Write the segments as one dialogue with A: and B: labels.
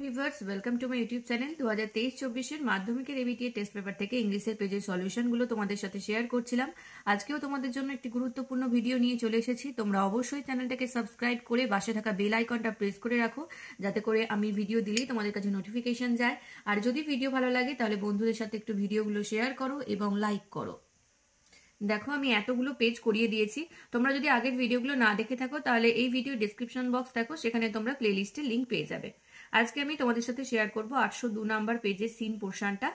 A: Viewers, welcome to my YouTube channel. 2023-24 মাধ্যমিকের ABTA test paper থেকে ইংলিশের পেজের সলিউশনগুলো তোমাদের সাথে শেয়ার করছিলাম। আজকেও তোমাদের জন্য একটি গুরুত্বপূর্ণ ভিডিও নিয়ে চলে এসেছি। তোমরা অবশ্যই চ্যানেলটাকে সাবস্ক্রাইব করে পাশে থাকা বেল আইকনটা প্রেস করে রাখো, যাতে করে আমি ভিডিও দিলেই তোমাদের কাছে নোটিফিকেশন যায়। আর যদি ভিডিও ভালো লাগে তাহলে বন্ধুদের সাথে একটু ভিডিওগুলো শেয়ার করো এবং লাইক করো। দেখো, আমি এতগুলো পেজ করিয়ে দিয়েছি। তোমরা যদি আগের ভিডিওগুলো না দেখে থাকো তাহলে এই ভিডিও ডেসক্রিপশন বক্স দেখো, সেখানে তোমরা প্লে লিস্টের লিঙ্ক পেয়ে যাবে। আজকে আমি তোমাদের সাথে শেয়ার করব 802 নাম্বার পেজের সিন পোর্শনটা।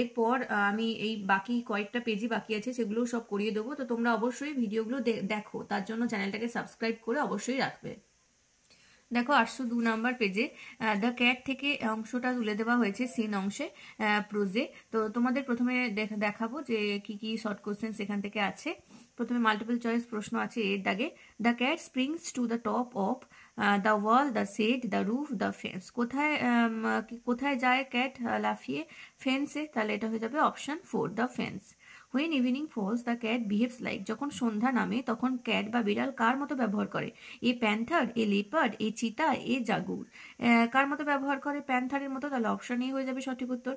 A: এরপর আমি এই বাকি কয়েকটা পেজই বাকি আছে, সেগুলো সব করিয়ে দেবো। তো তোমরা অবশ্যই ভিডিওগুলো দেখো, তার জন্য চ্যানেলটাকে সাবস্ক্রাইব করে অবশ্যই রাখবে। দেখো, 802 নাম্বার পেজে দ্য ক্যাট থেকে অংশটা তুলে দেওয়া হয়েছে সিন অংশে, প্রোজে। তো তোমাদের প্রথমে দেখাবো যে কি কি শর্ট কোশ্চেন সেখান থেকে আছে। প্রথমে মাল্টিপল চয়েস প্রশ্ন আছে এর দাগে। The cat springs to the top of the wall, the set, the roof, the fence. কোথায় যায় ক্যাট লাফিয়ে? ফেন্সে। তাহলে এটা হয়ে যাবে option 4, the fence. When evening falls, the cat behaves like. যখন সন্ধ্যা নামে তখন ক্যাট বা বিড়াল কার মতো ব্যবহার করে? এ প্যান্থার, এ লেপার্ড, এ চিতা, এ জাগুর। কার মতো ব্যবহার করে? প্যান্থারের মতো। তাহলে অপশন এ হয়ে যাবে সঠিক উত্তর।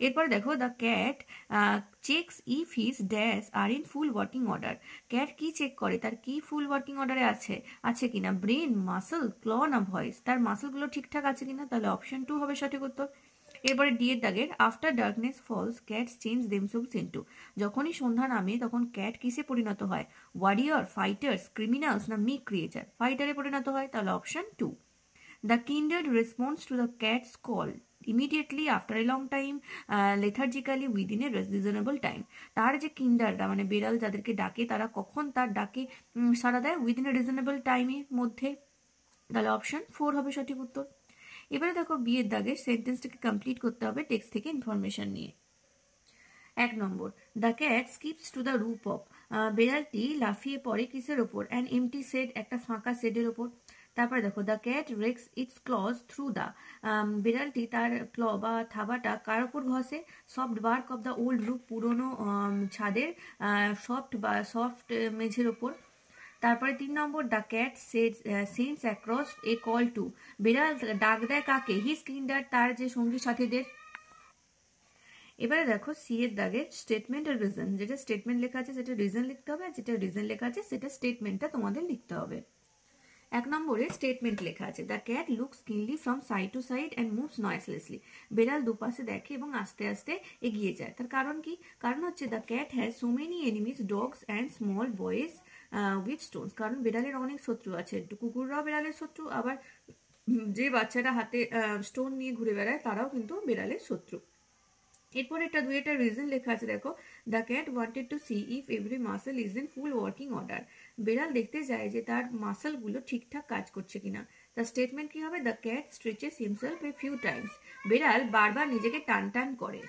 A: এরপরে দেখো, the cat checks if his dash are in full working order. Cat কি চেক করে? তার কি ফুল ওয়ার্কিং অর্ডারে আছে কিনা? ব্রেন, মাসল, ক্ল না ভয়েস? তার মাসলগুলো ঠিকঠাক আছে কিনা? তাহলে অপশন 2 হবে সঠিক উত্তর। এরপরে ডি এর দাগের, after darkness falls cats change themselves into. যখনই সন্ধ্যা নামে তখন ক্যাট কিসে পরিণত হয়? ওয়ারিয়র, ফাইটার্স, ক্রিমিনালস না মিক ক্রিয়েচার? ফাইটারে পরিণত হয়। তাহলে option 2। The kindred response to the cat's call immediately, after a long time, lethargically, within a reasonable time. তার যে কিন্ডাররা মানে বিড়াল যাদেরকে ডাকে, তারা কখন তার ডাকে সাড়া দেয়? উইদিন এ রিজনেবল টাইমের মধ্যে। তাহলে অপশন 4 হবে সঠিক উত্তর। এবারে দেখো, বিয়ের দাগে সেন্টেন্সটাকে কমপ্লিট করতে হবে টেক্সট থেকে ইনফরমেশন নিয়ে। 1 নম্বর, the cat skips to the roof off. বিড়ালটি লাফিয়ে পড়ে কিসের ওপর? অ্যান এমটি সেড, একটা ফাঁকা সেডের ওপর। তারপরে দেখো, the cat rakes its claws through the. বিড়ালটি তার ক্ল বা থাবাটা কার ওপর ঘষে? Soft bark of the old roof, পুরনো ছাদের সফট মেঝের ওপর। তারপরে 3 নম্বর, the cat sends across a call to. বিড়াল ডাক দেয় কাকে? হিজ কিন্ডার, তার যে সঙ্গী সাথীদের। এবারে দেখো, সি এর দাগে স্টেটমেন্ট আর রিজন। যেটা স্টেটমেন্ট লেখা আছে সেটা রিজন লিখতে হবে, আর যেটা রিজন লেখা আছে সেটা স্টেটমেন্টটা তোমাদের লিখতে হবে। 1 নম্বরে স্টেটমেন্ট লেখা আছে, the cat looks keenly from side to side and moves noiselessly. বিড়াল দুপাশে দেখে এবং আস্তে আস্তে এগিয়ে যায়। তার কারণ কি? কারণ হচ্ছে, the cat has so many enemies, dogs and small boys with Stones. কারণ বিড়ালের অনেক শত্রু আছে, কুকুররাও বিড়ালের শত্রু, আবার যে বাচ্চারা হাতে স্টোন নিয়ে ঘুরে বেড়ায় তারাও কিন্তু বিড়ালের শত্রু। এরপর একটা দুইটা রিজন লেখা আছে, দেখো, the cat wanted to see if every muscle is in full working order. বিড়াল দেখতে যায় যে তার মাসলগুলো ঠিকঠাক কাজ করছে কিনা। তার স্টেটমেন্ট কি হবে? The cat stretches himself a few times. বিড়াল বারবার নিজেকে টান টান করে।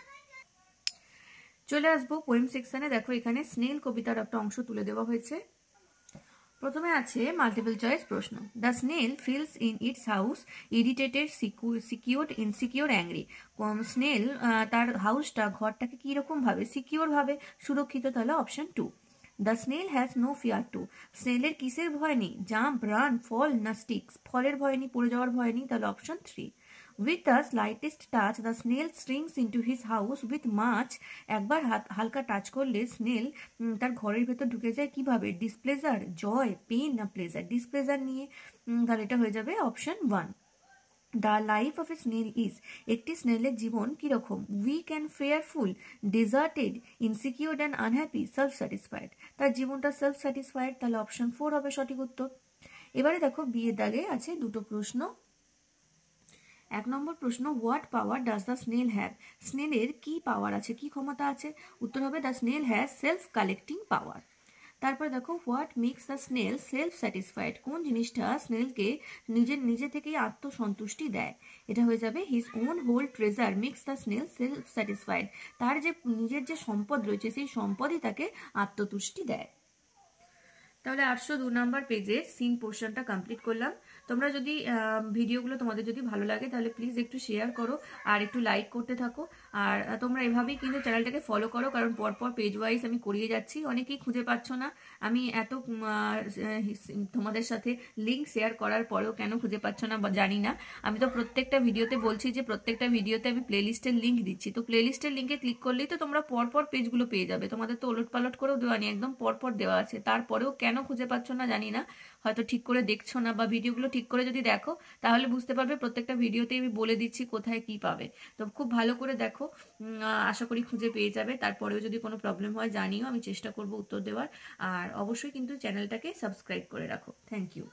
A: চলে আসবো পোয়েম সেকশনে। দেখো, এখানে স্নেল কবিতার একটা অংশ তুলে দেওয়া হয়েছে। প্রথমে আছে মাল্টিপল চয়েস প্রশ্ন। The snail feels in its house irritated, secured, insecure, angry. Snail তার হাউসটা, ঘরটাকে কিরকম ভাবে? সিকিউর ভাবে, সুরক্ষিত। তাহলে option 2। The snail has no fear to. স্নেলের কিসের ভয় নেই? জাম্প, রান, ফল না স্টিক্স? ফলের ভয় নেই, পড়ে যাওয়ার ভয় নেই। তাহলে option 3। With the slightest touch the snail strings into his house with much. একবার হালকা টাচ করলে স্নেল তার ঘরের ভেতর ঢুকে যায় কিভাবে? ডিসপ্লেজার, জয়, পেন না প্লেজার? ডিসপ্লেজার নিয়ে। তাহলে এটা হয়ে যাবে option 1। The life of a snail is. একটি স্নেলের জীবন কিরকম? Weak and fearful, deserted, insecure and unhappy, self satisfied. তার জীবনটা সেলফ স্যাটিসফাইড। তাহলে অপশন 4 হবে সঠিক উত্তর। এবারে দেখো, বিয়ের দাগে আছে দুটো প্রশ্ন। 1 নম্বর প্রশ্ন, what power does the snail have? স্নেলের কি পাওয়ার আছে, কি ক্ষমতা আছে? উত্তর হবে, the snail has self collecting power. তারপর দেখো, what makes the snail self satisfied? কোন জিনিসটা স্নেলকে নিজে থেকেই আত্মসন্তুষ্টি দেয়? এটা হয়ে যাবে, his own whole treasure makes the snail self satisfied. তার যে নিজের যে সম্পদ রয়েছে সেই সম্পদই তাকে আত্মতুষ্টি দেয়। তাহলে 802 নাম্বার পেজের সিন পোর্শনটা কমপ্লিট করলাম। তোমরা যদি ভিডিওগুলো তোমাদের যদি ভালো লাগে তাহলে প্লিজ একটু শেয়ার করো আর একটু লাইক করতে থাকো। আর তোমরা এভাবেই কিন্তু চ্যানেলটাকে ফলো করো, কারণ পরপর পেজ ওয়াইজ আমি করিয়ে যাচ্ছি। অনেকেই খুঁজে পাচ্ছ না, আমি এত তোমাদের সাথে লিঙ্ক শেয়ার করার পরেও কেন খুঁজে পাচ্ছ না জানি না। আমি তো প্রত্যেকটা ভিডিওতে বলছি যে প্রত্যেকটা ভিডিওতে আমি প্লেলিস্টের লিঙ্ক দিচ্ছি, তো প্লেলিস্টের লিঙ্কে ক্লিক করলেই তো তোমরা পরপর পেজগুলো পেয়ে যাবে। তোমাদের তো ওলট পালট করেও দেওয়া নেই, একদম পরপর দেওয়া আছে। তারপরেও কেন খুঁজে পাচ্ছ না জানি না, হয়তো ঠিক করে দেখছো না, বা ভিডিওগুলো ঠিক করে যদি দেখো তাহলে বুঝতে পারবে প্রত্যেকটা ভিডিওতে আমি বলে দিচ্ছি কোথায় কি পাবে। তো খুব ভালো করে দেখো, আশা করি খুঁজে পেয়ে যাবে। তারপরেও যদি কোনো প্রবলেম হয় জানিও, আমি চেষ্টা করব উত্তর দেওয়ার। আর অবশ্যই কিন্তু চ্যানেলটাকে সাবস্ক্রাইব করে রাখো। Thank you.